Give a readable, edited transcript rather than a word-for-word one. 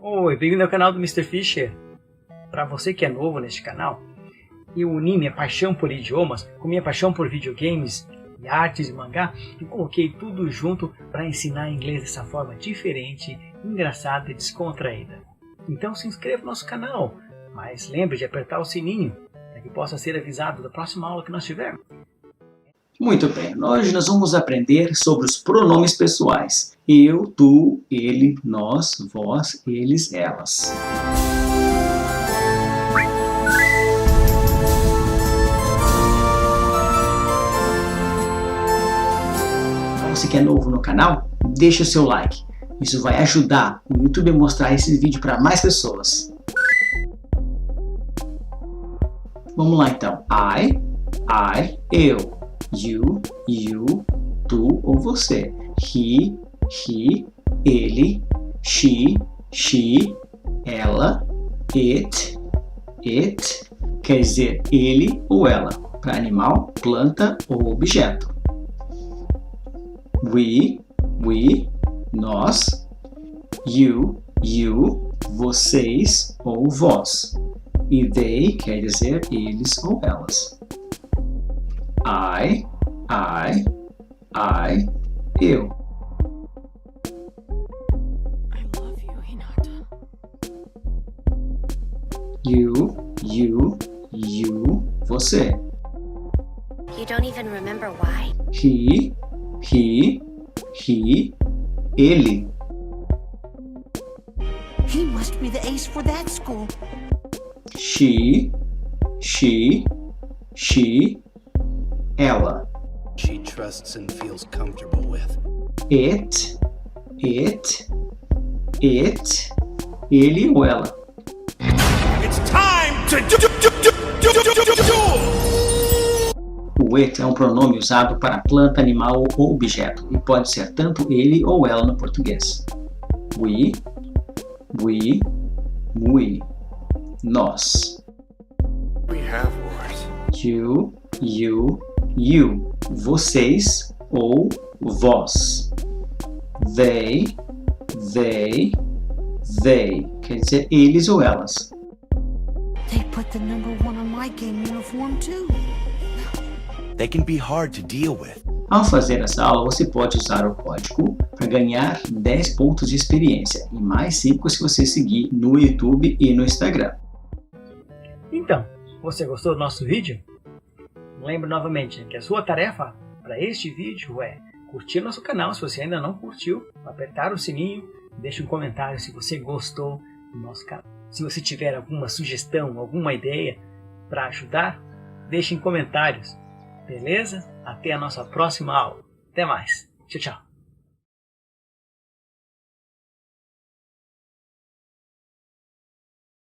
Oi, bem-vindo ao canal do Mr. Fisher. Para você que é novo neste canal, eu uni minha paixão por idiomas com minha paixão por videogames e artes e mangá e coloquei tudo junto para ensinar inglês dessa forma diferente, engraçada e descontraída. Então se inscreva no nosso canal, mas lembre de apertar o sininho para que possa ser avisado da próxima aula que nós tivermos. Muito bem, hoje nós vamos aprender sobre os pronomes pessoais. Eu, tu, ele, nós, vós, eles, elas. Para você que é novo no canal, deixa o seu like. Isso vai ajudar o YouTube a mostrar esse vídeo para mais pessoas. Vamos lá então. Eu. You, tu ou você. He, ele, she, ela, it, quer dizer ele ou ela, para animal, planta ou objeto. We, nós. You, vocês ou vós. E they quer dizer eles ou elas. Eu. I love you, Hinata. You, você. You don't even remember why? He, ele. He must be the ace for that school. She, ela. She trusts and feels comfortable with. It, ele ou ela. It's time to do. O it é um pronome usado para planta, animal ou objeto e pode ser tanto ele ou ela no português. We, nós. We have wars. You, vocês ou vós. They, quer dizer eles ou elas. They put the number 1 on my game uniform too. They can be hard to deal with. Ao fazer essa aula, você pode usar o código para ganhar 10 pontos de experiência e mais 5 se você seguir no YouTube e no Instagram. Então, você gostou do nosso vídeo? Lembre novamente que a sua tarefa para este vídeo é curtir nosso canal se você ainda não curtiu, apertar o sininho, deixe um comentário se você gostou do nosso canal. Se você tiver alguma sugestão, alguma ideia para ajudar, deixe em comentários. Beleza? Até a nossa próxima aula. Até mais. Tchau, tchau.